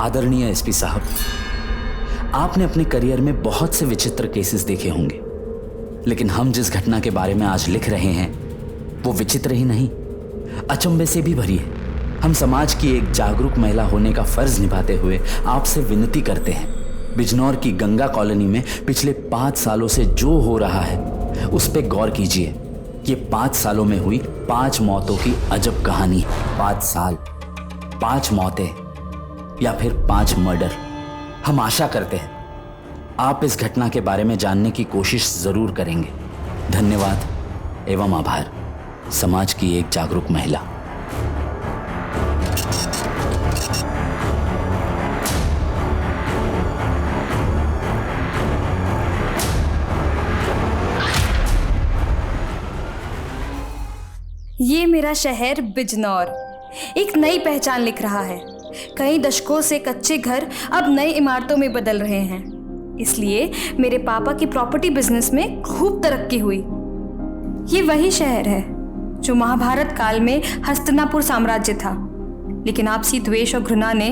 आदरणीय एसपी साहब, आपने अपने करियर में बहुत से विचित्र केसेस देखे होंगे, लेकिन हम जिस घटना के बारे में आज लिख रहे हैं वो विचित्र ही नहीं, अचंभे से भी भरी है। हम समाज की एक जागरूक महिला होने का फर्ज निभाते हुए आपसे विनती करते हैं, बिजनौर की गंगा कॉलोनी में पिछले 5 सालों से जो हो रहा है उस पर गौर कीजिए। ये 5 सालों में हुई 5 मौतों की अजब कहानी है। 5 साल, 5 मौतें या फिर 5 मर्डर। हम आशा करते हैं आप इस घटना के बारे में जानने की कोशिश जरूर करेंगे। धन्यवाद एवं आभार। समाज की एक जागरूक महिला। ये मेरा शहर बिजनौर एक नई पहचान लिख रहा है। कई दशकों से कच्चे घर अब नई इमारतों में बदल रहे हैं। इसलिए मेरे पापा की प्रॉपर्टी बिजनेस में खूब तरक्की हुई। ये वही शहर है जो महाभारत काल में हस्तिनापुर साम्राज्य था, लेकिन आपसी द्वेष और घृणा ने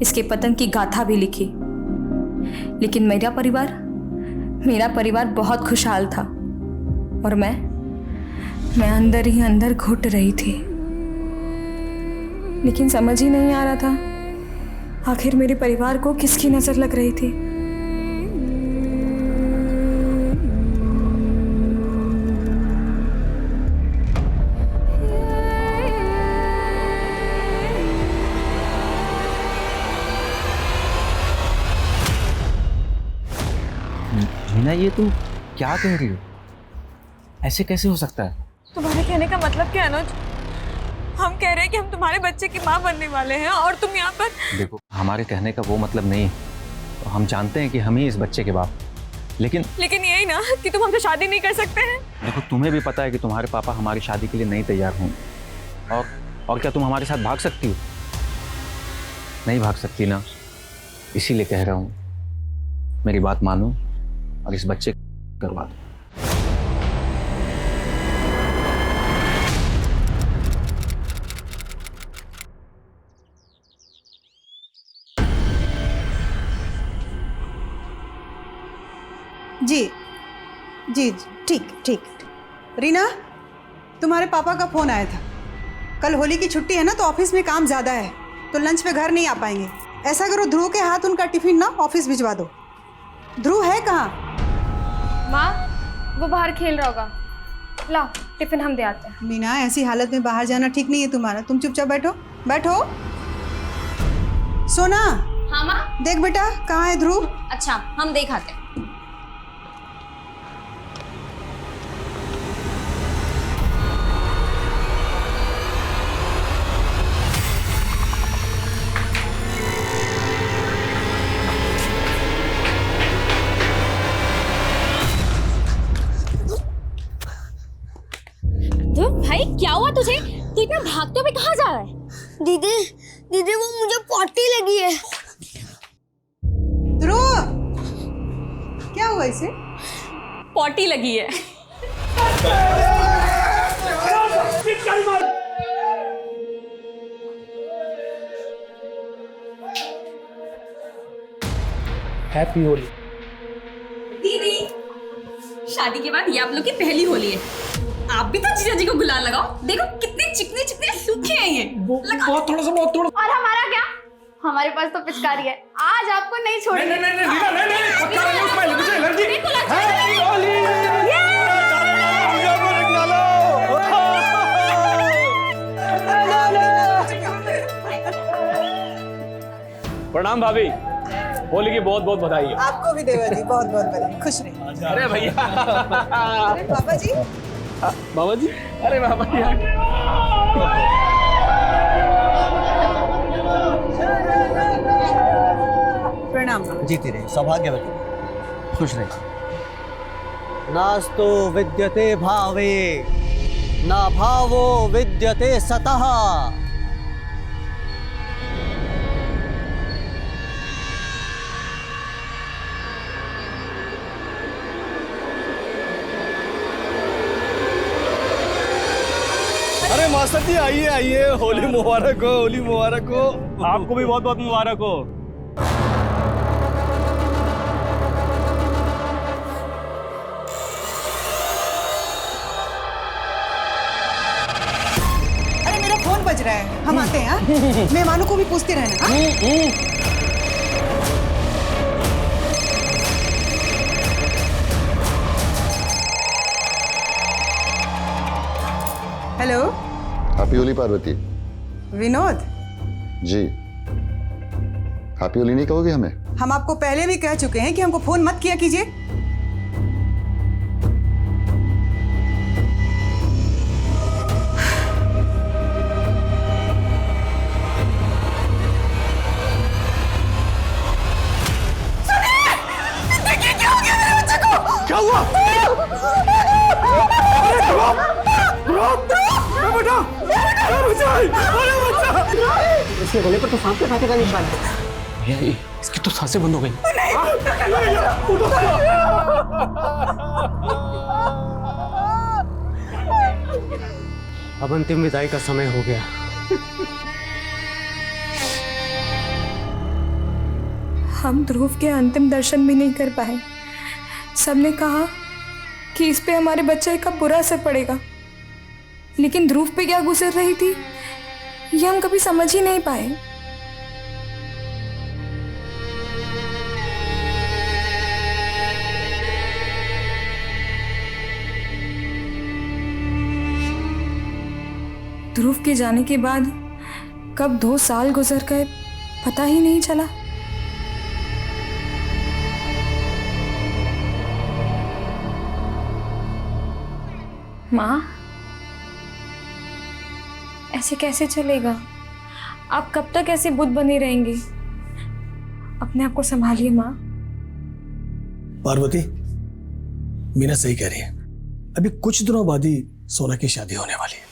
इसके पतन की गाथा भी लिखी। लेकिन मेरा परिवार बहुत खुशहाल था और मैं अंदर ही अंदर घुट रही थी। लेकिन समझ ही नहीं आ रहा था आखिर मेरे परिवार को किसकी नजर लग रही थी। मीना, ये तुम क्या कह रही हो? ऐसे कैसे हो सकता है? तुम्हारे कहने का मतलब क्या अनुज? हम कह रहे हैं कि हम तुम्हारे बच्चे की माँ बनने वाले हैं और तुम यहाँ पर। देखो, हमारे कहने का वो मतलब नहीं। हम जानते हैं कि हम ही इस बच्चे के बाप, लेकिन यही ना कि तुम हमसे शादी नहीं कर सकते हैं। देखो, तुम्हें भी पता है कि तुम्हारे पापा हमारी शादी के लिए नहीं तैयार होंगे। और क्या तुम हमारे साथ भाग सकती हो? नहीं भाग सकती ना, इसीलिए कह रहा हूँ मेरी बात मानो और इस बच्चे को करवा दो। जी जी ठीक। रीना, तुम्हारे पापा का फोन आया था। कल होली की छुट्टी है ना, तो ऑफिस में काम ज़्यादा है, तो लंच पे घर नहीं आ पाएंगे। ऐसा करो, ध्रुव के हाथ उनका टिफिन ना ऑफिस भिजवा दो। ध्रुव है कहाँ? माँ, वो बाहर खेल रहा होगा। लाओ टिफिन हम दे आते हैं। मीना, ऐसी हालत में बाहर जाना ठीक नहीं है तुम्हारा। तुम चुपचाप बैठो। सोना। हाँ माँ। देख बेटा, कहाँ है ध्रुव? अच्छा, हम देख आते हैं। भाई, क्या हुआ तुझे? तू इतना भागते हुए कहाँ जा रहा है? दीदी वो मुझे पॉटी लगी है। ध्रुव, क्या हुआ इसे? पॉटी लगी है। हैप्पी होली। दीदी, शादी के बाद ये आप लोग की पहली होली है। आप भी तो जीजा जी को गुलाल लगाओ। देखो कितने चिकने चिकने सूखे हैं ये। बहुत थोड़ा सा। और हमारा क्या? हमारे पास तो पिचकारी है, आज आपको नहीं छोड़ेंगे। प्रणाम भाभी, होली की बहुत बहुत बधाई है। आपको भी देवर जी बहुत बहुत बधाई। खुश रहिए। अरे भैया। अरे बाबा जी। बाबा जी, अरे बाबा जी। प्रणाम। जीती रहे, सौभाग्यवती, खुश रहे। नास्तु विद्यते भावे, ना भावो विद्यते सतः। अरे मास्टर जी, आइए आइए, होली मुबारक हो, होली मुबारक हो। आपको भी बहुत बहुत मुबारक हो। बज रहा है, हम आते हैं। हाँ? मेहमानों को भी पूछते रहना। हाँ? Hello, happy Holi Parvati. Vinod, ji, happy Holi नहीं कहोगे हमें? हम आपको पहले भी कह चुके हैं कि हमको फोन मत किया कीजिए। क्या हुआ? इसके गले पर तो सांप के कांटे का निशान है। इसकी तो सांसें बंद हो गई। अब अंतिम विदाई का समय हो गया। हम ध्रुव के अंतिम दर्शन भी नहीं कर पाए। सबने कहा कि इस पे हमारे बच्चे का बुरा असर पड़ेगा, लेकिन ध्रुव पे क्या गुजर रही थी ये हम कभी समझ ही नहीं पाए। ध्रुव के जाने के बाद कब 2 साल गुजर गए पता ही नहीं चला। माँ, ऐसे कैसे चलेगा? आप कब तक ऐसे बुद्ध बने रहेंगे? अपने आप को संभालिए माँ। पार्वती, मीना सही कह रही है। अभी कुछ दिनों बाद ही सोना की शादी होने वाली है।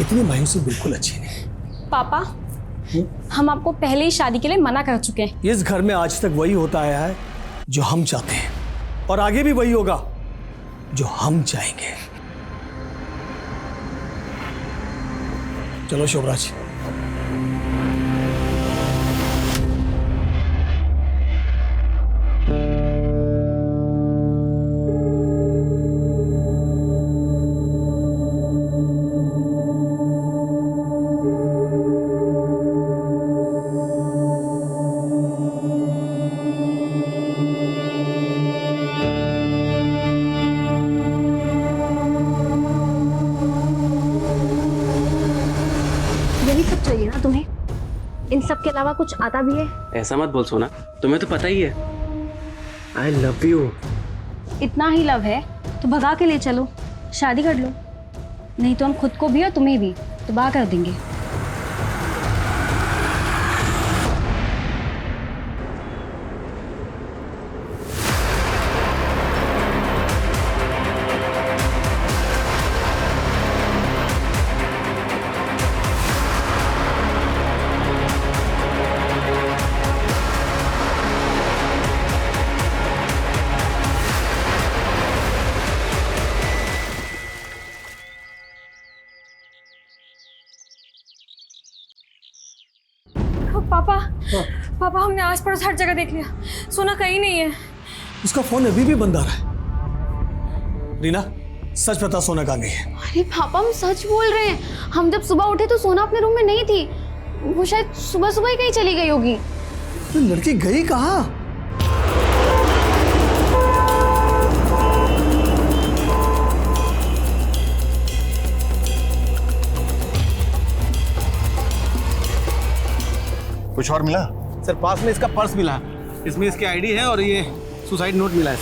इतनी मायूसी बिल्कुल अच्छी नहीं। पापा, हम आपको पहले ही शादी के लिए मना कर चुके हैं। इस घर में आज तक वही होता आया है जो हम चाहते हैं, और आगे भी वही होगा जो हम चाहेंगे। चलो शोभराज। यही सब चाहिए ना तुम्हें? इन सब के अलावा कुछ आता भी है? ऐसा मत बोल सोना, तुम्हें तो पता ही है। I love you. इतना ही लव है तो भगा के ले चलो, शादी कर लो। नहीं तो हम खुद को भी और तुम्हें भी तबाह कर देंगे। पापा, पापा हमने आस पड़ोस हर जगह देख लिया, सोना कहीं नहीं है। उसका फोन अभी भी बंद आ रहा है। रीना, सच बता, सोना कहाँ गई है? अरे पापा, हम सच बोल रहे हैं। हम जब सुबह उठे तो सोना अपने रूम में नहीं थी। वो शायद सुबह सुबह ही कहीं चली गई होगी। तो लड़की गई कहाँ? कुछ और मिला? सर, पास में इसका पर्स मिला, इसमें इसकी आईडी है और ये सुसाइड नोट मिला है।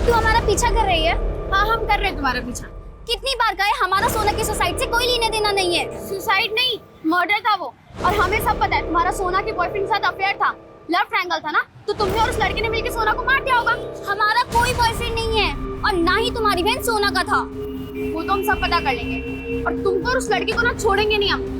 तू हमारा पीछा कर रही है? हाँ, हम कर रहे हैं तुम्हारा पीछा। कितनी बार कहे, हमारा सोना की सुसाइड से कोई लेने देना नहीं है। सुसाइड नहीं, मर्डर था वो। और हमें सब पता है तुम्हारा सोना के बॉयफ्रेंड के साथ अफेयर था, लव ट्रायंगल था ना। तो तुमने और उस लड़के ने मिलकर सोना को मार दिया होगा। हमारा कोई बॉयफ्रेंड नहीं है, और ना ही तुम्हारी बहन सोना का था। वो तो हम सब पता कर लेंगे, और तुमको और उस लड़के को ना छोड़ेंगे नहीं हम।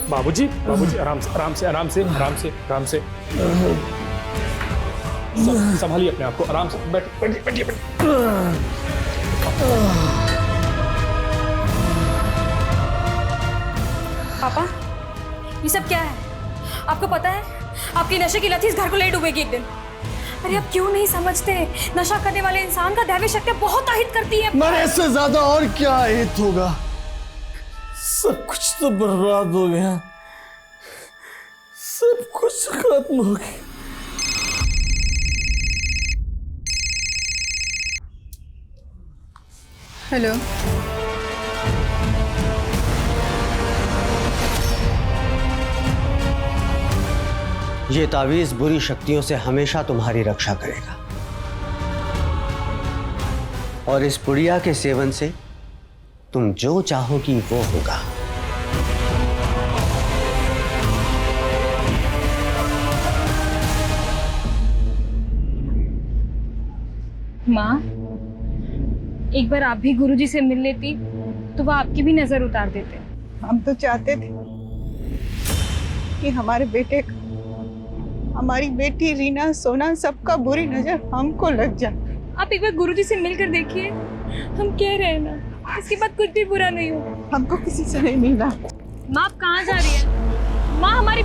बाबूजी आराम से आराम से आराम से आराम से आराम से संभालिए अपने आप को, आराम से बैठिए बैठिए पापा, ये सब क्या है? आपको पता है आपकी नशे की लत इस घर को ले डूबेगी एक दिन। अरे आप क्यों नहीं समझते, नशा करने वाले इंसान का दैवी शक्ति बहुत अहित करती है। मरे से ज्यादा और क्या अहित होगा? सब कुछ तो बर्बाद हो गया, सब कुछ खत्म हो गया। हेलो, ये तावीज बुरी शक्तियों से हमेशा तुम्हारी रक्षा करेगा और इस पुड़िया के सेवन से तुम जो चाहोगी वो होगा। माँ, एक बार आप भी गुरुजी से मिल लेती तो वो आपकी भी नजर उतार देते। हम तो चाहते थे कि हमारे बेटे, हमारी बेटी रीना, सोना, सबका बुरी नजर हमको लग जाए। आप एक बार गुरुजी से मिलकर देखिए, हम कह रहे हैं ना, इसके बाद कुछ भी बुरा नहीं हो। हमको किसी से नहीं मिलना। माँ, आप कहाँ जा रही है? माँ, हमारी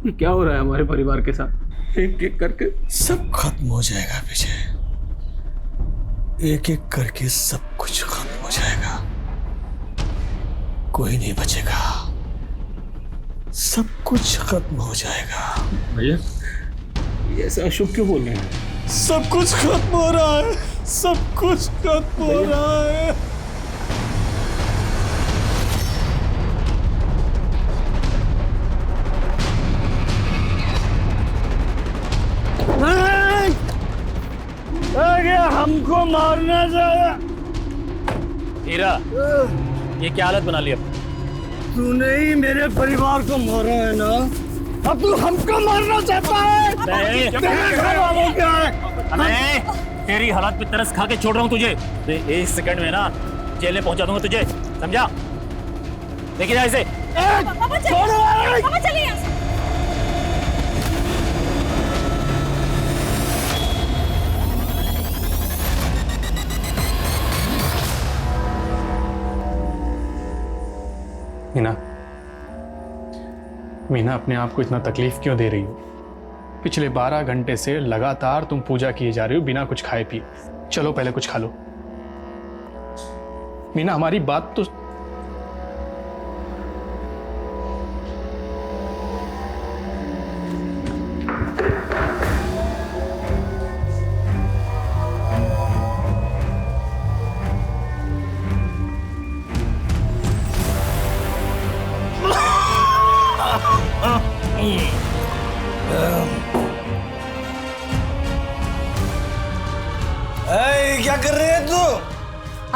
ये क्या हो रहा है हमारे परिवार के साथ? एक एक करके सब खत्म हो जाएगा विजय, एक एक करके सब कुछ खत्म हो जाएगा, कोई नहीं बचेगा, सब कुछ खत्म हो जाएगा। भैया, ये ऐसा अशुभ क्यों बोल रहे हैं? सब कुछ खत्म हो रहा है, सब कुछ खत्म हो रहा है। हमको मारना चाहिए। हीरा, ये क्या हालत बना लिया? तूने ही मेरे परिवार को मारा है ना, अब तू हमको मारना चाहता है? नहीं, तेरे घर वालों क्या है? मैं तेरी हालत पे तरस खा के छोड़ रहा हूँ तुझे। एक सेकंड में ना जेल में पहुंचा दूंगा तुझे, समझा? देखिए जा इसे। पापा चलिए। मीना अपने आप को इतना तकलीफ क्यों दे रही हो? पिछले 12 घंटे से लगातार तुम पूजा किए जा रही हो बिना कुछ खाए पिए। चलो पहले कुछ खा लो। मीना, हमारी बात तो क्या कर रहे हैं तू?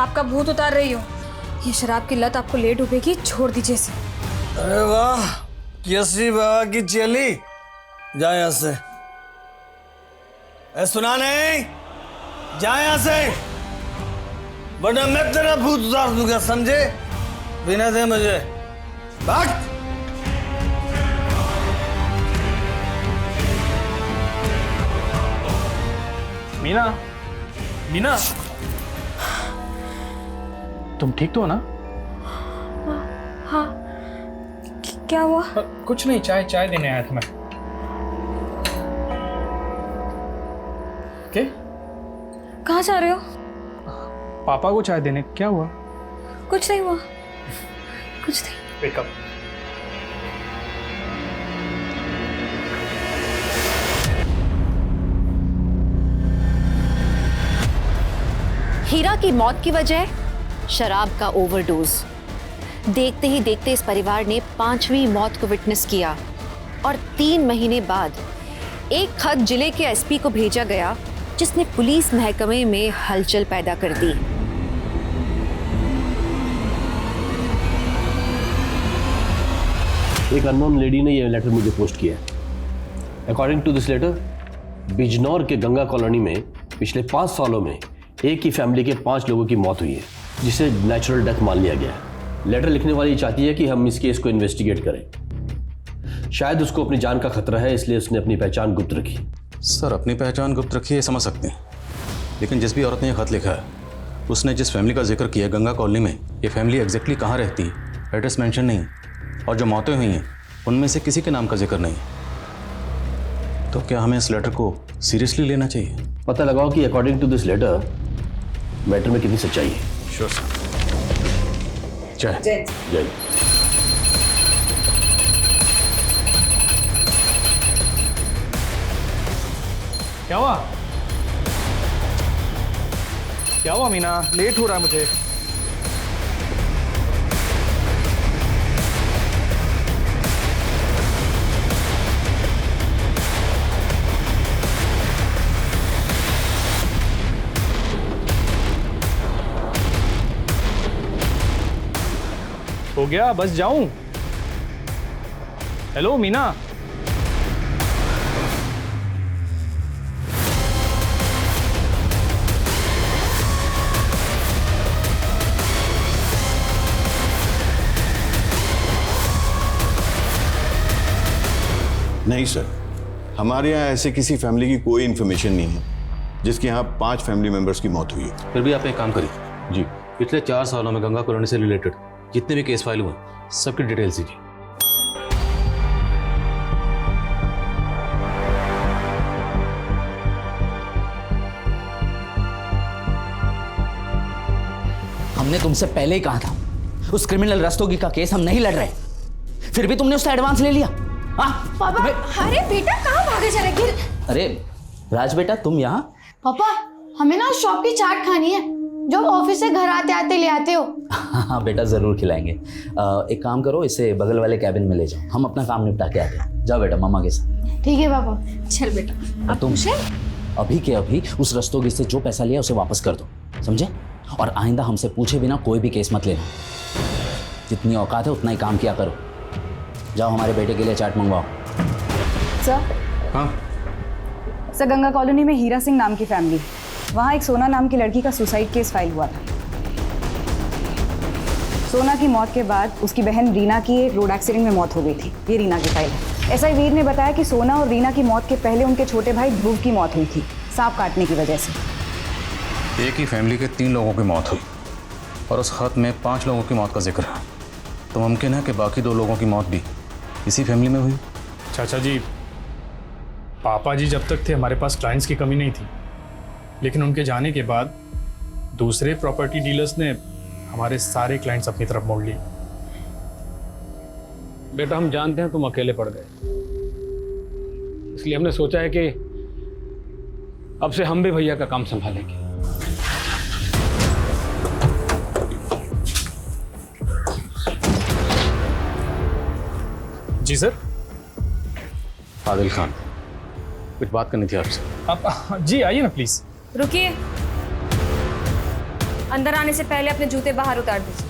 आपका भूत उतार रही हो। ये शराब की लत आपको ले डूबेगी, छोड़ दीजिए इसे। अरे वाह, केसरी बाबा की चेली, जा यहाँ से। सुना नहीं, जा यहाँ से, वरना मैं तेरा भूत उतार दूंगा, समझे? बिना दे मुझे भाग। मीना, मीना, तुम ठीक तो हो ना? हाँ, क्या हुआ? कुछ नहीं, चाय देने आया था मैं। क्या? कहाँ जा रहे हो? पापा को चाय देने। क्या हुआ? कुछ नहीं हुआ, कुछ नहीं। Wake up. हीरा की मौत की वजह शराब का ओवरडोज। देखते ही देखते इस परिवार ने 5वीं मौत को विटनेस किया और 3 महीने बाद एक खत जिले के एसपी को भेजा गया जिसने पुलिस महकमे में हलचल पैदा कर दी। एक अननोन लेडी ने यह लेटर मुझे पोस्ट किया है। According to this letter, Bijnor के गंगा कॉलोनी में पिछले 5 सालों में एक ही फैमिली के 5 लोगों की मौत हुई है, जिसे नेचुरल डेथ मान लिया गया है। लेटर लिखने वाली चाहती है कि हम इस केस को इन्वेस्टिगेट करें। शायद उसको अपनी जान का खतरा है, इसलिए उसने अपनी पहचान गुप्त रखी। सर, अपनी पहचान गुप्त रखी है समझ सकते हैं, लेकिन जिस भी औरत ने यह खत लिखा है उसने जिस फैमिली का जिक्र किया गंगा कॉलोनी में, ये फैमिली एग्जैक्टली कहाँ रहती है, एड्रेस मेंशन नहीं, और जो मौतें हुई हैं उनमें से किसी के नाम का जिक्र नहीं। तो क्या हमें इस लेटर को सीरियसली लेना चाहिए? पता लगाओ कि according to this letter matter में कितनी सच्चाई है। Sure sir. जय जय। क्या हुआ? क्या हुआ मीना? लेट हो रहा है मुझे। हो गया, बस जाऊं? हेलो मीना। नहीं सर, हमारे यहाँ ऐसे किसी फैमिली की कोई इन्फॉर्मेशन नहीं है जिसके यहाँ 5 फैमिली मेंबर्स की मौत हुई है। फिर भी आप एक काम करिए जी, पिछले 4 सालों में गंगा कॉलोनी से रिलेटेड जितने भी केस फाइल हुए सबकी डिटेल्स दीजिए। हमने तुमसे पहले ही कहा था उस क्रिमिनल रस्तोगी का केस हम नहीं लड़ रहे, फिर भी तुमने उसका एडवांस ले लिया। पापा, अरे बेटा कहाँ भागे जा रहे? अरे राज बेटा, तुम यहाँ? पापा, हमें ना शॉप की चाट खानी है जो ऑफिस से घर आते आते ले आते हो। हाँ बेटा, जरूर खिलाएंगे। एक काम करो, इसे बगल वाले कैबिन में ले जाओ, हम अपना काम निपटा के आते हैं। जाओ बेटा मम्मा के साथ। ठीक है पापा। चल बेटा। अब तुम अभी के अभी उस रस्तोगी से जो पैसा लिया उसे वापस कर दो, समझे? और आइंदा हमसे पूछे बिना कोई भी केस मत लेना। जितनी औकात है उतना ही काम किया करो। जाओ हमारे बेटे के लिए चाट मंगवाओ। सर। हाँ सर, गंगा कॉलोनी में हीरा सिंह नाम की फैमिली, वहाँ एक सोना नाम की लड़की का सुसाइड केस फाइल हुआ था। सोना की मौत के बाद उसकी बहन रीना की एक रोड एक्सीडेंट में मौत हो गई थी। ये रीना की फाइल है। एसआई वीर ने बताया कि सोना और रीना की मौत के पहले उनके छोटे भाई ध्रुव की मौत हुई थी सांप काटने की वजह से। एक ही फैमिली के 3 लोगों की मौत हुई और उस खत में 5 लोगों की मौत का जिक्र है, तो मुमकिन है कि बाकी 2 लोगों की मौत भी इसी फैमिली में हुई। चाचा जी, पापा जी जब तक थे हमारे पास क्लाइंट्स की कमी नहीं थी, लेकिन उनके जाने के बाद दूसरे प्रॉपर्टी डीलर्स ने हमारे सारे क्लाइंट्स अपनी तरफ मोड़ लिए। बेटा, हम जानते हैं तुम अकेले पड़ गए, इसलिए हमने सोचा है कि अब से हम भी भैया का काम संभालेंगे। जी सर। आदिल खान, कुछ बात करनी थी आपसे। आप जी आइए ना प्लीज। रुकिए, अंदर आने से पहले अपने जूते बाहर उतार दीजिए।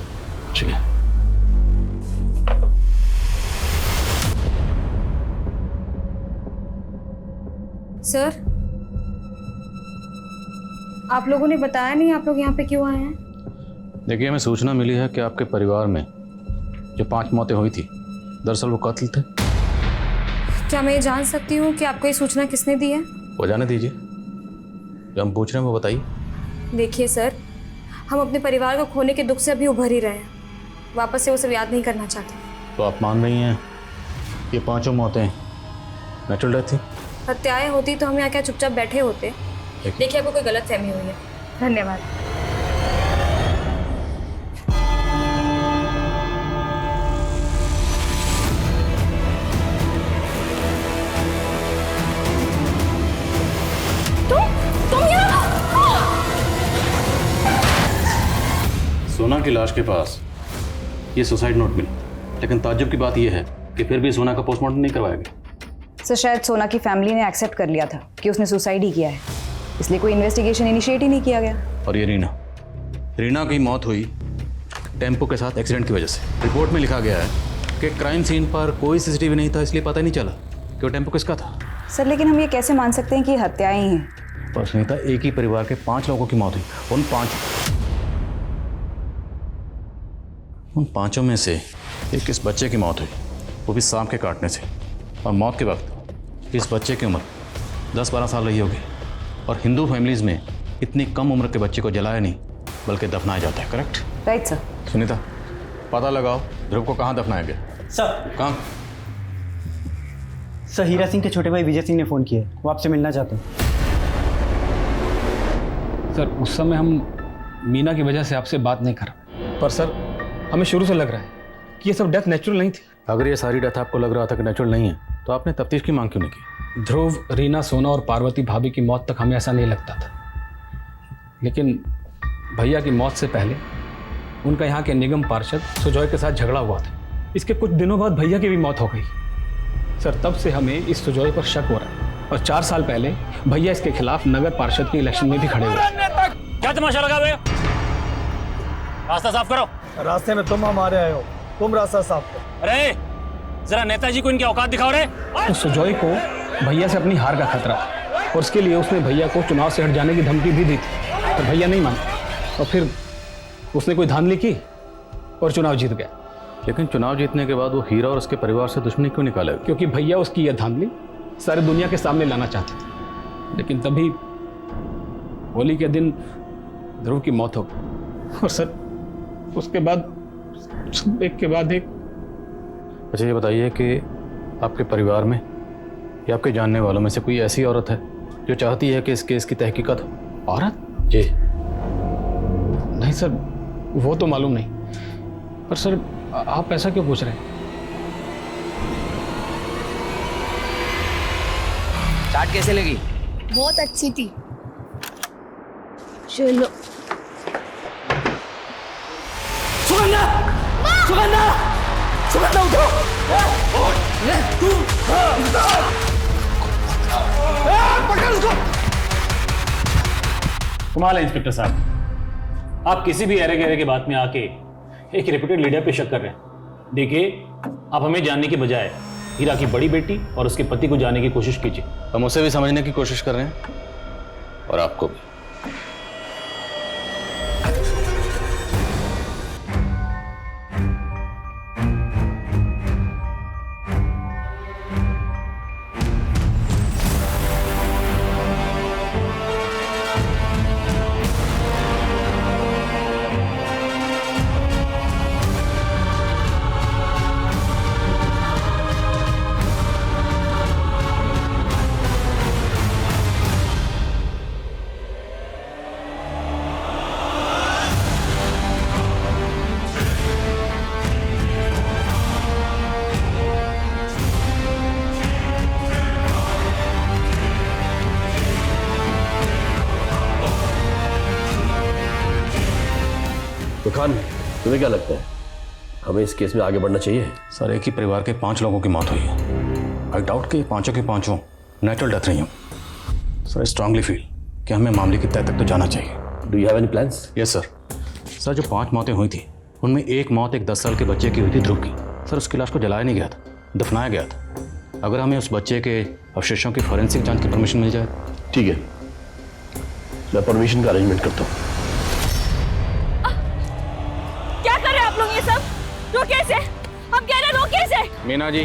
ठीक है। सर, आप लोगों ने बताया नहीं आप लोग यहाँ पे क्यों आए हैं? देखिए, हमें सूचना मिली है कि आपके परिवार में जो 5 मौतें हुई थी दरअसल वो कत्ल थे। क्या मैं ये जान सकती हूँ कि आपको ये सूचना किसने दी है? वो जाने दीजिए, जो हम पूछ रहे हैं वो बताइए। देखिए सर, हम अपने परिवार को खोने के दुख से अभी उभर ही रहे हैं, वापस से वो सब याद नहीं करना चाहते। तो आप मान रही हैं ये 5 मौतें नेचुरल डेथ थी? हत्याएं होती तो हम यहाँ क्या चुपचाप बैठे होते? देखिए, आपको कोई गलतफहमी हुई है। धन्यवाद। तुम यहाँ की लाश के पास ये सुसाइड नोट मिला, लेकिन ताज्जुब की बात यह है कि फिर भी सोना का पोस्टमार्टम नहीं करवाया गया। सर शायद सोना की फैमिली ने एक्सेप्ट कर लिया था कि उसने सुसाइड ही किया है, इसलिए कोई इन्वेस्टिगेशन इनिशिएट ही नहीं किया गया। और ये रीना की मौत हुई टेम्पो के साथ एक्सीडेंट की वजह से। रिपोर्ट में लिखा गया है कि क्राइम सीन पर कोई सीसीटीवी नहीं था, इसलिए पता ही नहीं चला कि वो टेम्पो किसका था। सर लेकिन हम ये कैसे मान सकते हैं कि ये हत्याएं ही हैं? पर सुनीता, एक ही परिवार के 5 लोगों की मौत हुई। उन पांचों में से एक इस बच्चे की मौत हुई, वो भी सांप के काटने से। और मौत के वक्त इस बच्चे की उम्र 10-12 साल रही होगी। और हिंदू फैमिलीज में इतनी कम उम्र के बच्चे को जलाया नहीं बल्कि दफनाया जाता है। करेक्ट? Right sir. सुनीता, पता लगाओ ध्रुव को कहाँ दफनाया गया। सर कहाँ? सर हीरा सिंह के छोटे भाई विजय सिंह ने फ़ोन किया है, वो आपसे मिलना चाहते हैं। सर उस समय हम मीना की वजह से आपसे बात नहीं कर रहे, पर सर हमें शुरू से लग रहा है कि ये सब डेथ नेचुरल नहीं थी। अगर ये सारी डेथ आपको लग रहा था कि नेचुरल नहीं है तो आपने तफ्तीश की मांग क्यों नहीं की? ध्रुव, रीना, सोना और पार्वती भाभी की मौत तक हमें ऐसा नहीं लगता था, लेकिन भैया की मौत से पहले उनका यहाँ के निगम पार्षद सुजॉय के साथ झगड़ा हुआ था। इसके कुछ दिनों बाद भैया की भी मौत हो गई। सर तब से हमें इस सुजॉय पर शक हो रहा है, और 4 साल पहले भैया इसके खिलाफ नगर पार्षद के इलेक्शन में भी खड़े हुए। क्या तमाशा लगा हुए? रास्ता साफ करो। रास्ते में तुम हमारे आए हो, तुम रास्ता साफ करो। अरे जरा नेताजी को इनकी औकात दिखाओ रे। तो सुजॉय को भैया से अपनी हार का खतरा था, और उसके लिए उसने भैया को चुनाव से हट जाने की धमकी भी दी थी, पर भैया नहीं माना, और फिर उसने कोई धांधली की और चुनाव जीत गया। लेकिन चुनाव जीतने के बाद वो हीरा और उसके परिवार से दुश्मनी क्यों निकाले? क्योंकि भैया उसकी यह धांधली सारी दुनिया के सामने लाना चाहते थे। लेकिन तभी होली के दिन ध्रुव की मौत हो गई, और सर उसके बाद एक के बाद एक। अच्छा ये बताइए कि आपके परिवार में या आपके जानने वालों में से कोई ऐसी औरत है जो चाहती है कि इस केस की तहकीकात हो? औरत? जी नहीं सर, वो तो मालूम नहीं, पर सर आप ऐसा क्यों पूछ रहे हैं? चाट कैसे लगी? बहुत अच्छी थी। चलो। सुगंधा! सुगंधा! सुगंधा उठो! पकड़ उसको! कमाल है इंस्पेक्टर साहब, आप किसी भी एरे गहरे के बात में आके एक रेप्यूटेड लीडर पे शक कर रहे हैं। देखिए, आप हमें जानने के बजाय हीरा की बड़ी बेटी और उसके पति को जानने की कोशिश कीजिए। हम उसे भी समझने की कोशिश कर रहे हैं और आपको भी। तो खान, तुम्हें क्या लगता है हमें इस केस में आगे बढ़ना चाहिए? सर एक ही परिवार के 5 लोगों की मौत हुई है। आई डाउट कि पांचों के पांचों नेचुरल डेथ रही हूँ। सर आई स्ट्रांगली फील कि हमें मामले की तह तक तो जाना चाहिए। Do you have any plans? Yes sir. Sir जो 5 मौतें हुई थी उनमें एक मौत एक 10 साल के बच्चे की हुई थी, ध्रुव की। सर उसकी लाश को जलाया नहीं गया था, दफनाया गया था। अगर हमें उस बच्चे के अवशेषों की फॉरेंसिक जांच की परमिशन मिल जाए। ठीक है, मैं परमिशन का अरेंजमेंट करता हूँ। क्या कर रहे हैं आप लोग ये सब? रोकिए इसे, हम कह रहे हैं रोकिए इसे। मीना जी,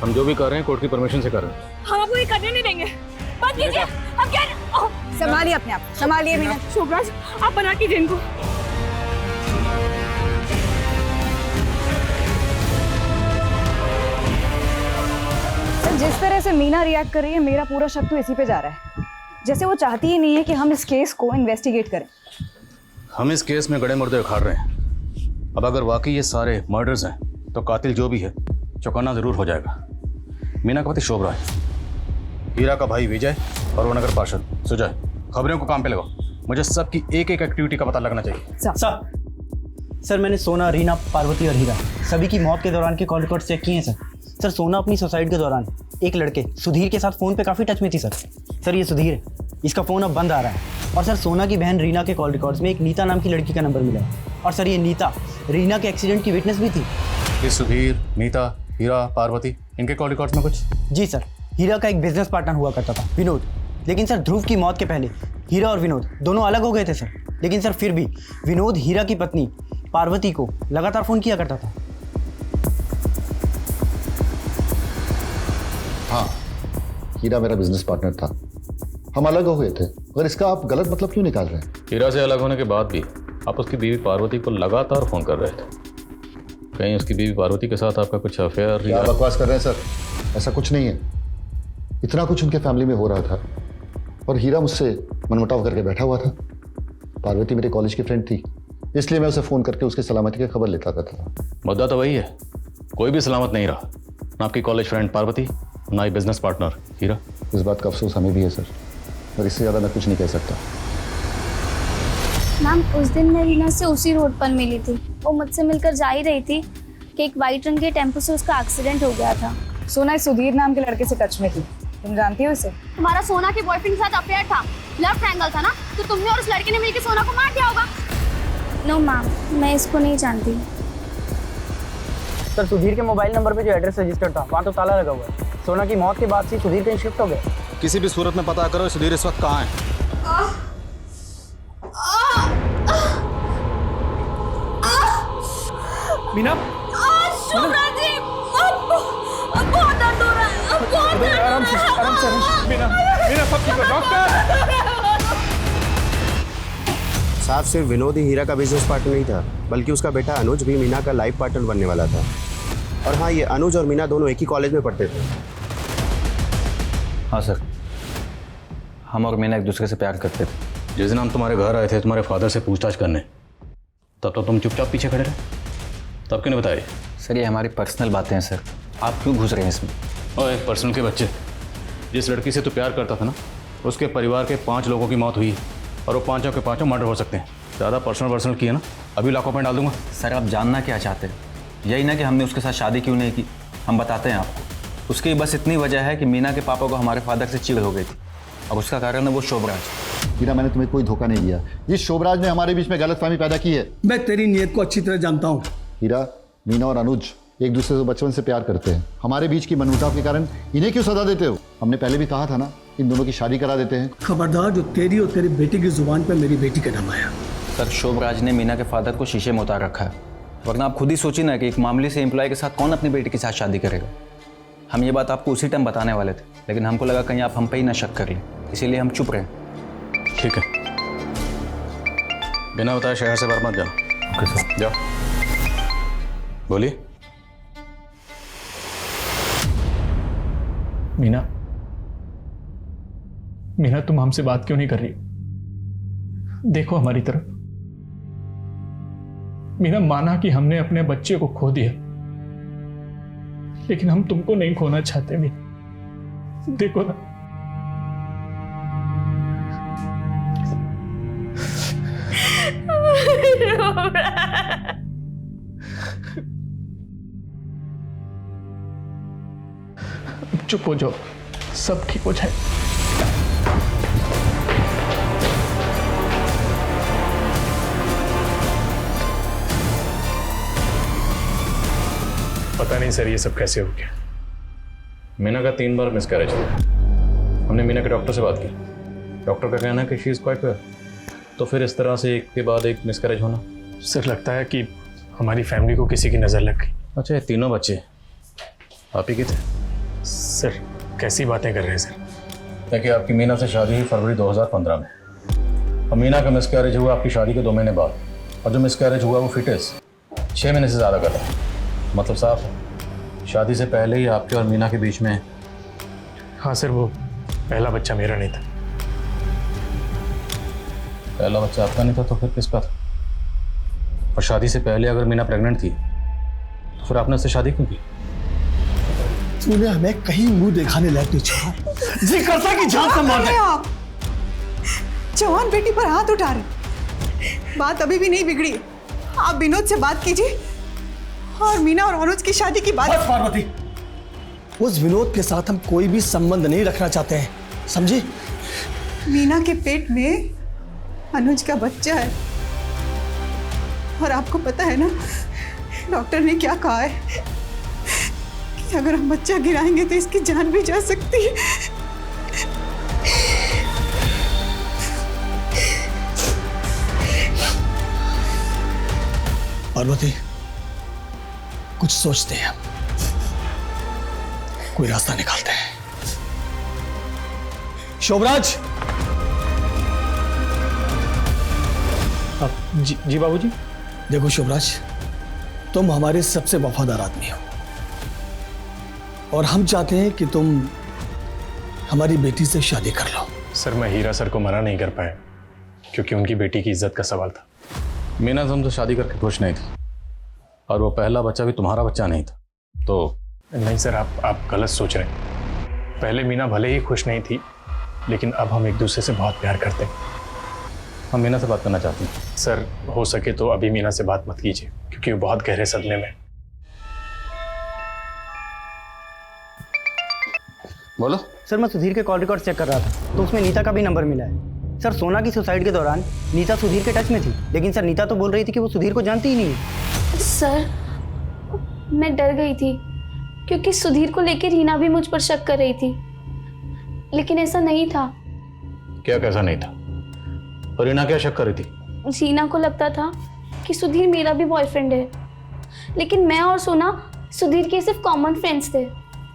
हम जो भी कर रहे हैं कोर्ट की परमिशन से कर रहे हैं। हम आपको ये करने नहीं देंगे, बंद कीजिए। हम कह रहे हैं। संभालिए अपने आप, संभालिए मीना। शोभराज, आप बना कीजिए इनको। जिस तरह से मीना रिएक्ट कर रही है, मेरा पूरा शक तो इसी पे जा रहा है, जैसे वो चाहती ही नहीं है कि हम इस केस को इन्वेस्टिगेट करें। हम इस केस में गड़े मुर्दे उखाड़ रहे हैं। अब अगर वाकई ये सारे मर्डर्स हैं तो कातिल जो भी है चौकन्ना जरूर हो जाएगा। मीना का पति शोभराज, हीरा का भाई विजय और वो नगर पार्षद सुजय। खबरों को काम पे लगाओ, मुझे सबकी एक एक एक्टिविटी का पता लगना चाहिए। सर सर मैंने सोना, रीना, पार्वती और हीरा सभी की मौत के दौरान के कॉल रिकॉर्ड्स चेक किए हैं सर। सर सोना अपनी सुसाइड के दौरान एक लड़के सुधीर के साथ फ़ोन पे काफ़ी टच में थी सर। सर ये सुधीर है, इसका फ़ोन अब बंद आ रहा है। और सर सोना की बहन रीना के कॉल रिकॉर्ड्स में एक नीता नाम की लड़की का नंबर मिला है। और सर ये नीता रीना के एक्सीडेंट की विटनेस भी थी। ये सुधीर, नीता, हीरा, पार्वती, इनके कॉल रिकॉर्ड्स में कुछ? जी सर, हीरा का एक बिजनेस पार्टनर हुआ करता था विनोद, लेकिन सर ध्रुव की मौत के पहले हीरा और विनोद दोनों अलग हो गए थे सर। लेकिन सर फिर भी विनोद हीरा की पत्नी पार्वती को लगातार फ़ोन किया करता था। हाँ, हीरा मेरा बिजनेस पार्टनर था, हम अलग हो गए थे, और इसका आप गलत मतलब क्यों निकाल रहे हैं? हीरा से अलग होने के बाद भी आप उसकी बीवी पार्वती को लगातार फ़ोन कर रहे थे। कहीं उसकी बीवी पार्वती के साथ आपका कुछ अफेयर? क्या बकवास कर रहे हैं सर, ऐसा कुछ नहीं है। इतना कुछ उनके फैमिली में हो रहा था और हीरा मुझसे मनमुटाव करके बैठा हुआ था। पार्वती मेरे कॉलेज की फ्रेंड थी, इसलिए मैं उसे फ़ोन करके उसकी सलामती की खबर लेता रहता था। मुद्दा तो वही है, कोई भी सलामत नहीं रहा, ना आपकी कॉलेज फ्रेंड पार्वती, ना ही बिजनेस पार्टनर हीरा। इस बात का अफसोस हमें भी है सर, और इससे ज़्यादा मैं कुछ नहीं कह सकता। मैम उस दिन मैं रीना से उसी रोड पर मिली थी। वो मुझसे मिलकर जा ही रही थी कि एक वाइट रंग के टेम्पो से उसका एक्सीडेंट हो गया था। सोना इस सुधीर नाम के लड़के से टच में थी, तुम जानती हो उसे? तुम्हारा सोना के बॉयफ्रेंड के साथ अफेयर था, लव ट्रायंगल था ना, तो तुमने और उस लड़के ने मिलकर सोना को मार दिया होगा। नो मैम, मैं इसको नहीं जानती। सर सुधीर के मोबाइल नंबर पे जो एड्रेस रजिस्टर्ड था वहाँ तो ताला लगा हुआ है। सोना की मौत के बाद से सुधीर कहीं शिफ्ट हो गया। किसी भी सूरत में पता करो सुधीर इस वक्त कहाँ है। मीना, बहुत दर्द हो रहा है, बहुत दर्द हो रहा है। आराम से मीना, सब ठीक है डॉक्टर। साहब सिर्फ विनोद ही हीरा का बिजनेस पार्टनर नहीं था, बल्कि उसका बेटा अनुज भी मीना का लाइफ पार्टनर बनने वाला था। और हाँ, ये अनुज और मीना दोनों एक ही कॉलेज में पढ़ते थे। हाँ सर, हम और मीना एक दूसरे से प्यार करते थे। जिस दिन हम तुम्हारे घर आए थे तुम्हारे फादर से पूछताछ करने, तब तो तुम चुपचाप पीछे खड़े रहे, तब क्यों नहीं बताए? सर ये हमारी पर्सनल बातें हैं सर, आप क्यों घुस रहे हैं इसमें? ओए पर्सनल के बच्चे, जिस लड़की से तू प्यार करता था ना, उसके परिवार के 5 लोगों की मौत हुई और वो 5 के 5 मर्डर हो सकते हैं। ज़्यादा पर्सनल किया ना, अभी लॉकअप में डाल दूंगा। सर आप जानना क्या चाहते हैं? यही ना कि हमने उसके साथ शादी क्यों नहीं की, हम बताते हैं आपको। उसकी बस इतनी वजह है कि मीना के पापा को हमारे फादर से चिढ़ हो गई थी, और उसका कारण है वो शोभराज। हीरा, मैंने तुम्हें कोई धोखा नहीं दिया, इस शोभराज ने हमारे बीच में गलतफहमी पैदा की है। मैं तेरी नीयत को अच्छी तरह जानता हूँ। हीरा, मीना और अनुज एक दूसरे से बचपन से प्यार करते हैं, हमारे बीच की मनमुटाव के कारण इन्हें क्यों सजा देते हो? हमने पहले भी कहा था ना, इन दोनों की शादी करा देते हैं। खबरदार जो तेरी और तेरी बेटी की जुबान पर मेरी बेटी का नाम आया। सर शोभराज ने मीना के फादर को शीशे में उतार रखा है, वरना आप खुद ही सोचिए ना कि एक मामूली से एम्प्लॉय के साथ कौन अपनी बेटी के साथ शादी करेगा। हम ये बात आपको उसी टाइम बताने वाले थे, लेकिन हमको लगा कहीं आप हम पे ही ना शक कर लें, इसीलिए हम चुप रहे। ठीक है, बिना बताए शहर से बाहर मत जाओ। Okay sir. जाओ, बोलिए। मीना, मीना तुम हमसे बात क्यों नहीं कर रही? देखो हमारी तरफ। मीना, माना कि हमने अपने बच्चे को खो दिया, लेकिन हम तुमको नहीं खोना चाहते। मीना देखो ना, चुप हो जाओ, सब ठीक हो जाए। पता नहीं सर ये सब कैसे हो गया। मीना का 3 बार मिसकैरेज हुआ। हमने मीना के डॉक्टर से बात की, डॉक्टर का कहना है कि शी इज़ क्वाइट वेल। तो फिर इस तरह से एक के बाद एक मिसकैरेज होना। सर लगता है कि हमारी फैमिली को किसी की नज़र लग गई। अच्छा, ये तीनों बच्चे आप ही के थे? सर कैसी बातें कर रहे हैं सर? देखिए, आपकी मीना से शादी हुई फरवरी 2015 में, और मीना का मिसकैरेज हुआ आपकी शादी के 2 महीने बाद, और जो मिसकैरेज हुआ वो फिटेस 6 महीने से ज़्यादा का था। मतलब साफ है, शादी से पहले ही आपके और मीना के बीच में। हाँ सर, वो पहला बच्चा मेरा नहीं था। पहला बच्चा आपका नहीं था तो फिर किसका था? और शादी से पहले अगर मीना प्रेग्नेंट थी तो फिर आपने उससे शादी क्यों की? तूने हमें कहीं मुंह दिखाने लायक नहीं छोड़ा। जी करता कि जान से मार दे। आप जवान बेटी पर हाथ उठा रहे, बात अभी भी नहीं बिगड़ी। आप विनोद से बात कीजिए और मीना और अनुज की शादी की बात। बस पार्वती, उस विनोद के साथ हम कोई भी संबंध नहीं रखना चाहते हैं, समझी? मीना के पेट में अनुज का बच्चा है और आपको पता है ना डॉक्टर ने क्या कहा है कि अगर हम बच्चा गिराएंगे तो इसकी जान भी जा सकती है। पार्वती, कुछ सोचते हैं, कोई रास्ता निकालते हैं। शोभराज। जी बाबूजी। देखो शोभराज, तुम हमारे सबसे वफादार आदमी हो और हम चाहते हैं कि तुम हमारी बेटी से शादी कर लो। सर मैं हीरा सर को मना नहीं कर पाया क्योंकि उनकी बेटी की इज्जत का सवाल था। मीना तुम तो शादी करके खुश नहीं थी और वो पहला बच्चा भी तुम्हारा बच्चा नहीं था, तो नहीं सर, आप गलत सोच रहे हैं। पहले मीना भले ही खुश नहीं थी लेकिन अब हम एक दूसरे से बहुत प्यार करते हैं। हम मीना से बात करना चाहते हैं। सर हो सके तो अभी मीना से बात मत कीजिए क्योंकि वो बहुत गहरे सदमे में। बोलो। सर मैं सुधीर के कॉल रिकॉर्ड चेक कर रहा था तो उसमें नीता का भी नंबर मिला है। सर सोना की सुसाइड के दौरान नीता सुधीर के टच में थी, लेकिन सर नीता तो बोल रही थी कि वो सुधीर को जानती ही नहीं है। सर मैं डर गई थी क्योंकि सुधीर को लेकर रीना भी मुझ पर शक कर रही थी, लेकिन ऐसा नहीं था। क्या कैसा नहीं था? और रीना क्या शक कर रही थी? रीना को लगता था कि सुधीर मेरा भी बॉयफ्रेंड है, लेकिन मैं और सोना सुधीर के सिर्फ कॉमन फ्रेंड्स थे।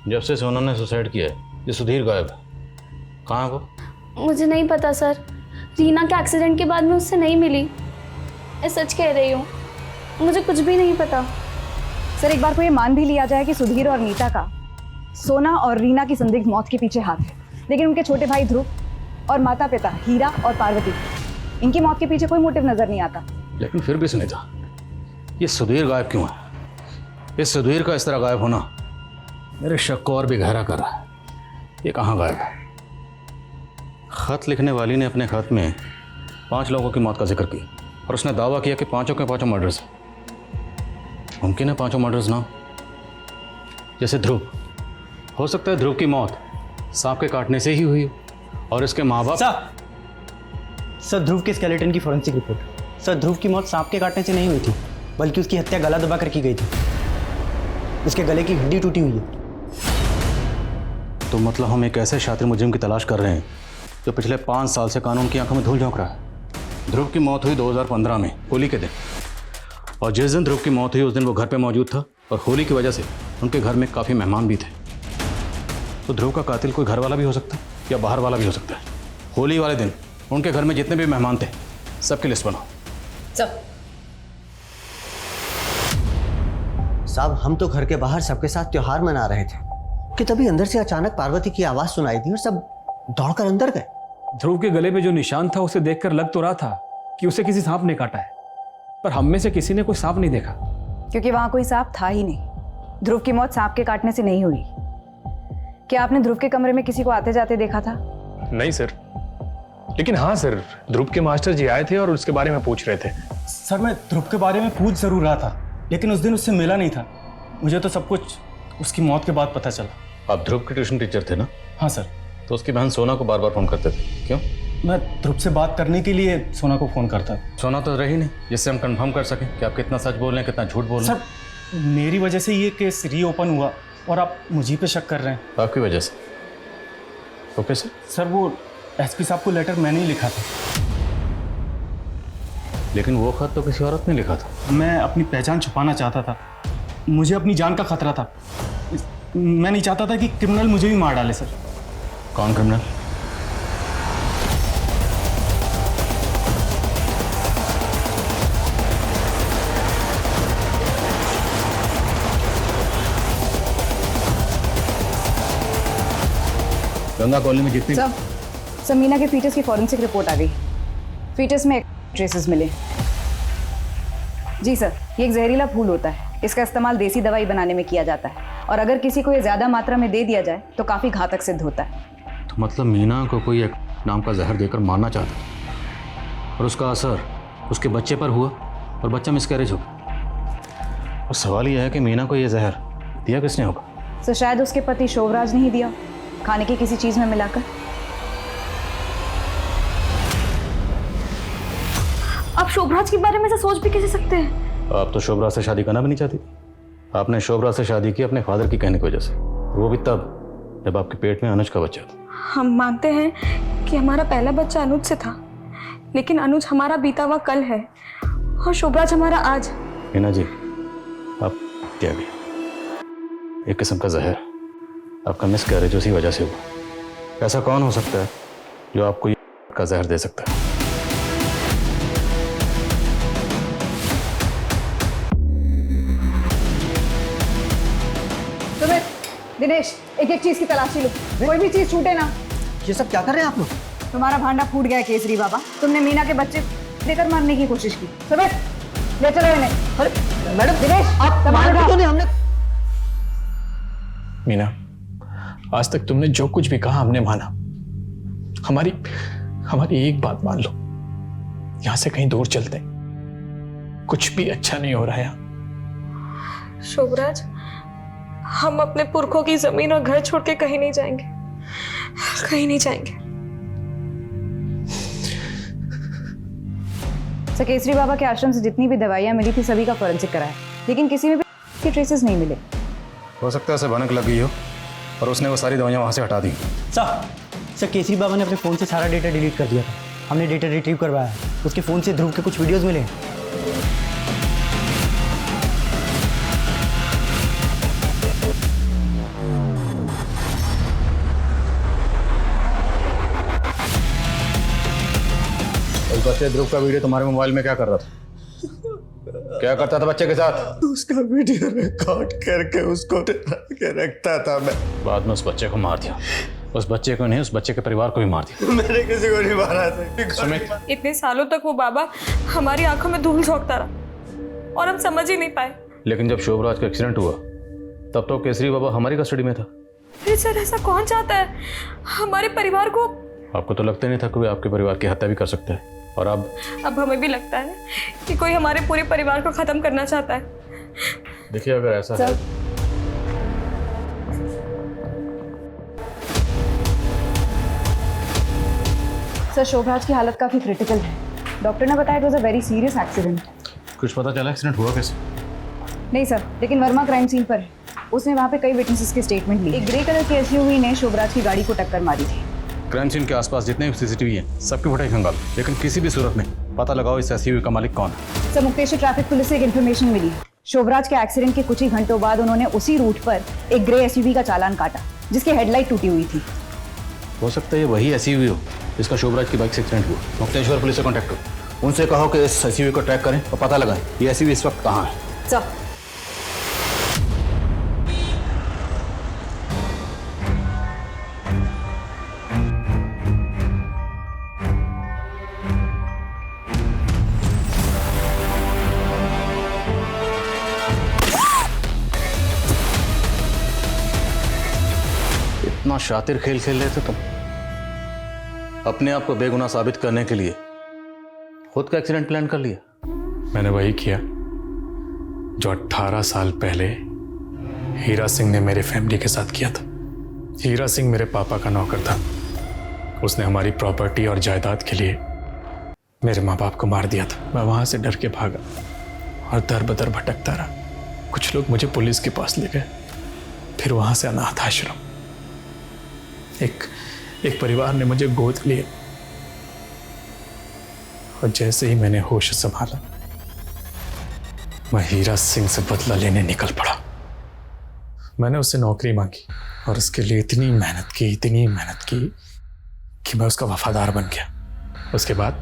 जब से सोना ने सुसाइड किया है ये सुधीर गायब है, कहाँ है वो? मुझे नहीं पता सर, रीना के एक्सीडेंट के बाद मैं उससे नहीं मिली। मैं सच कह रही हूँ, मुझे कुछ भी नहीं पता। सर एक बार को ये मान भी लिया जाए कि सुधीर और नीता का सोना और रीना की संदिग्ध मौत के पीछे हाथ है, लेकिन उनके छोटे भाई ध्रुव और माता पिता हीरा और पार्वती, इनकी मौत के पीछे कोई मोटिव नजर नहीं आता। लेकिन फिर भी सुनीता, ये सुधीर गायब क्यों है? इस सुधीर का इस तरह गायब होना मेरे शक को और भी गहरा कर रहा है। ये कहाँ गायब है? खत लिखने वाली ने अपने खत में 5 लोगों की मौत का जिक्र किया और उसने दावा किया कि 5 के 5 मर्डर्स हैं। मुमकिन है 5 मर्डर्स ना, जैसे ध्रुव। हो सकता है ध्रुव की मौत सांप के काटने से ही हुई हो और इसके माँ बाप। सर ध्रुव के स्केलेटन की फॉरेंसिक रिपोर्ट। सर ध्रुव की मौत सांप के काटने से नहीं हुई थी, बल्कि उसकी हत्या गला दबा कर की गई थी। उसके गले की हड्डी टूटी हुई है। तो मतलब हम एक ऐसे शातिर मुजरिम की तलाश कर रहे हैं जो पिछले 5 साल से कानून की आंखों में धूल झोंक रहा है। ध्रुव की मौत हुई 2015 में होली के दिन, और जिस दिन ध्रुव की मौत हुई उस दिन वो घर पे मौजूद था और होली की वजह से उनके घर में काफ़ी मेहमान भी थे। तो ध्रुव का कातिल कोई घर वाला भी हो सकता है या बाहर वाला भी हो सकता है। होली वाले दिन उनके घर में जितने भी मेहमान थे सबकी लिस्ट बनाओ। साहब हम तो घर के बाहर सबके साथ त्योहार मना रहे थे कि तभी अंदर से अचानक पार्वती की आवाज सुनाई दी और सब दौड़कर अंदर गए। ध्रुव के गले पे जो निशान था उसे देखकर लग तो रहा था कि उसे किसी सांप ने काटा है, पर हम में से किसी ने कोई सांप नहीं देखा क्योंकि वहां कोई सांप था ही नहीं। ध्रुव की मौत सांप के काटने से नहीं हुई। क्या आपने ध्रुव के कमरे में किसी को आते जाते देखा था? नहीं सर, लेकिन हाँ सर, ध्रुव के मास्टर जी आए थे और उसके बारे में पूछ रहे थे। सर मैं ध्रुव के बारे में पूछ जरूर रहा था, लेकिन उस दिन उससे मिला नहीं था। मुझे तो सब कुछ उसकी मौत के बाद पता चला। आप ध्रुव के ट्यूशन टीचर थे ना? हाँ सर। तो उसकी बहन सोना को बार बार फोन करते थे, क्यों? मैं ध्रुव से बात करने के लिए सोना को फोन करता। सोना तो रही नहीं जिससे हम कंफर्म कर सकें कि आप कितना सच बोल रहे हैं कितना झूठ बोल रहे हैं। सर मेरी वजह से ये केस रीओपन हुआ और आप मुझे पे शक कर रहे हैं। आपकी वजह से? Okay sir. सर वो एसपी साहब को लेटर मैंने ही लिखा था। लेकिन वो खत तो किसी औरत ने लिखा था। मैं अपनी पहचान छुपाना चाहता था, मुझे अपनी जान का खतरा था। मैं नहीं चाहता था कि क्रिमिनल मुझे भी मार डाले। सर कौन क्रिमिनल? गंगा कॉलोनी में जितनी सर मीना के फीटस की फॉरेंसिक रिपोर्ट आ गई। फीटस में ट्रेसेस मिले। जी सर, ये एक जहरीला फूल होता है। इसका इस्तेमाल देसी दवाई बनाने में किया जाता है और अगर किसी को ये ज़्यादा मात्रा में दे दिया जाए तो काफ़ी घातक सिद्ध होता है। तो मतलब मीना को कोई एक नाम का जहर देकर मारना चाहता और उसका असर उसके बच्चे पर हुआ और बच्चा मिसकैरेज हो गया। और सवाल यह है कि मीना को यह जहर दिया किसने होगा? तो शायद उसके पति शोभराज ने ही दिया, खाने की किसी चीज में मिलाकर। आप शोभराज के बारे में से सोच भी कैसे सकते हैं? आप तो शोभराज से शादी करना भी नहीं चाहती थी। आपने शोभराज से शादी की अपने फादर की कहने की वजह से, वो भी तब जब आपके पेट में अनुज का बच्चा था। हम मानते हैं कि हमारा पहला बच्चा अनुज से था, लेकिन अनुज हमारा बीता हुआ कल है और शोभराज हमारा आज। मीना जी, आप क्या गया एक किस्म का जहर, आपका मिसकैरेज उसी वजह से हुआ। ऐसा कौन हो सकता है जो आपको ये का जहर दे सकता है? दिनेश, एक एक चीज की तलाशी लो, कोई भी चीज छूटे ना। ये सब क्या कर रहे हैं आप लोग? तुम्हारा भांडा फूट गया केसरी बाबा, तुमने मीना के बच्चे देकर मारने की कोशिश की। सुमित, ले चलो इन्हें। अरे मैडम, दिनेश आप तो नहीं। हमने मीना, आज तक तुमने जो कुछ भी कहा हमने माना। हमारी एक बात मान लो, यहां से कहीं दूर चलते हैं। कुछ भी अच्छा नहीं हो रहा है यहाँ। शोभराज, हम अपने पुरखों की जमीन और घर छोड़ के कहीं नहीं जाएंगे, कहीं नहीं जाएंगे। सर, केसरी बाबा के आश्रम से जितनी भी दवाइयां मिली थी सभी का फॉरेंसिक कराया, लेकिन किसी में भी ट्रेसेस नहीं मिले। हो सकता है उसे भनक लग गई हो और उसने वो सारी दवाइयां वहां से हटा दी। सर केसरी बाबा ने अपने फ़ोन से सारा डेटा डिलीट कर दिया था। हमने डेटा रिट्रीव करवाया है। उसके फ़ोन से ध्रुव के कुछ वीडियोस मिले हैं। उस बच्चे ध्रुव का वीडियो तुम्हारे मोबाइल में क्या कर रहा था? क्या करता था बच्चे के साथ? उसका वीडियो रिकॉर्ड करके उसको के रखता था मैं। बाद में उस बच्चे को मार दिया। उस बच्चे को नहीं, उस बच्चे के परिवार को भी मार दिया। मैंने किसी को नहीं मारा था। सुमित, इतने सालों तक वो बाबा हमारी आंखों में धूल झोंकता रहा और हम समझ ही नहीं पाए। लेकिन जब शोभराज का एक्सीडेंट हुआ तब तो केसरी बाबा हमारी कस्टडी में था। फिर सर ऐसा कौन चाहता है हमारे परिवार को? आपको तो लगता नहीं था कोई आपके परिवार की हत्या भी कर सकता है, और अब हमें भी लगता है कि कोई हमारे पूरे परिवार को खत्म करना चाहता है। देखिए, अगर ऐसा है सर, शोभराज की हालत काफी क्रिटिकल है। डॉक्टर ने बताया it was a very serious accident. कुछ पता चला एक्सीडेंट हुआ कैसे? नहीं सर, लेकिन वर्मा क्राइम सीन पर है। उसने वहाँ पे कई विटनेसेस के स्टेटमेंट लिए। एक ग्रे कलर की एसयूवी ने शोभराज की गाड़ी को टक्कर मारी थी। क्राइम सीन के आसपास जितने भी सीसीटीवी हैं सबकी फुटेज खंगालो, लेकिन किसी भी सूरत में पता लगाओ इस एसयूवी का मालिक कौन है। सर, मुक्तेश्वर ट्रैफिक पुलिस से एक इन्फॉर्मेशन मिली है। शोभराज के एक्सीडेंट के कुछ ही घंटों बाद उन्होंने उसी रूट पर एक ग्रे एसयूवी का चालान काटा जिसकी हेडलाइट टूटी हुई थी। हो सकता है ये वही एसयूवी हो जिसका शोभराज की बाइक से एक्सीडेंट हुआ। मुक्तेश्वर पुलिस से कॉन्टैक्ट करो, उनसे कहो कि इस एसयूवी को ट्रैक करें और पता लगाएं ये एसयूवी इस वक्त कहाँ है। सर, इतना शातिर खेल खेल रहे थे तुम, अपने आप को बेगुनाह साबित करने के लिए खुद का एक्सीडेंट प्लान कर लिया। मैंने वही किया जो 18 साल पहले हीरा सिंह ने मेरे फैमिली के साथ किया था। हीरा सिंह मेरे पापा का नौकर था। उसने हमारी प्रॉपर्टी और जायदाद के लिए मेरे माँ बाप को मार दिया था। मैं वहां से डर के भागा और दर बदर भटकता रहा। कुछ लोग मुझे पुलिस के पास ले गए, फिर वहां से अनाथ आश्रम। एक परिवार ने मुझे गोद लिया और जैसे ही मैंने होश संभाला मैं हीरा सिंह से बदला लेने निकल पड़ा। मैंने उससे नौकरी मांगी और उसके लिए इतनी मेहनत की कि मैं उसका वफादार बन गया। उसके बाद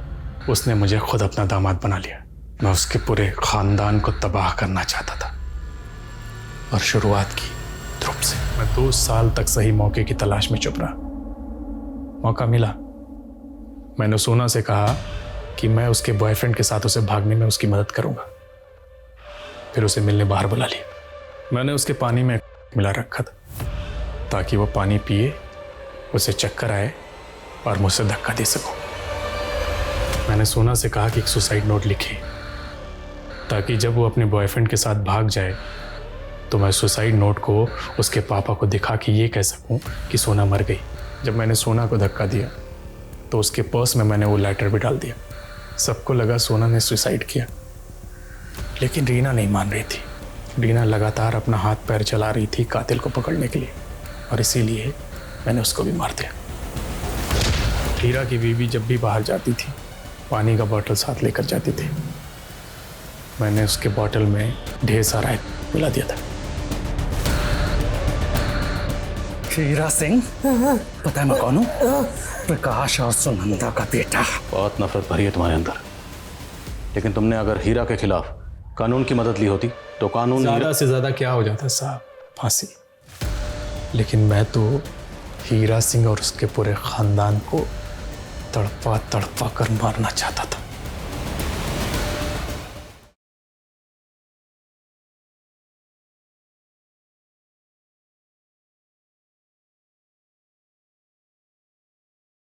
उसने मुझे खुद अपना दामाद बना लिया। मैं उसके पूरे खानदान को तबाह करना चाहता था और शुरुआत की ध्रुव से। मैं 2 साल तक सही मौके की तलाश में चुप रहा। मौका मिला, मैंने सोना से कहा कि मैं उसके बॉयफ्रेंड के साथ उसे भागने में उसकी मदद करूंगा। फिर उसे मिलने बाहर बुला लिया। मैंने उसके पानी में मिला रखा था ताकि वो पानी पिए, उसे चक्कर आए और मुझसे धक्का दे सकूं। मैंने सोना से कहा कि एक सुसाइड नोट लिखे ताकि जब वो अपने बॉयफ्रेंड के साथ भाग जाए तो मैं सुसाइड नोट को उसके पापा को दिखा के ये कह सकूं कि सोना मर गई। जब मैंने सोना को धक्का दिया तो उसके पर्स में मैंने वो लेटर भी डाल दिया। सबको लगा सोना ने सुसाइड किया, लेकिन रीना नहीं मान रही थी। रीना लगातार अपना हाथ पैर चला रही थी कातिल को पकड़ने के लिए, और इसीलिए मैंने उसको भी मार दिया। हीरा की बीवी जब भी बाहर जाती थी पानी का बोतल साथ लेकर जाती थी। मैंने उसके बोतल में ढेर सारा मिला दिया था। हीरा सिंह, पता है मैं कौन हूँ? प्रकाश और सुनंदा का बेटा। बहुत नफरत भरी है तुम्हारे अंदर, लेकिन तुमने अगर हीरा के खिलाफ कानून की मदद ली होती तो कानून ज़्यादा से ज़्यादा क्या हो जाता साहब? फांसी। लेकिन मैं तो हीरा सिंह और उसके पूरे खानदान को तड़पा तड़पा कर मारना चाहता था।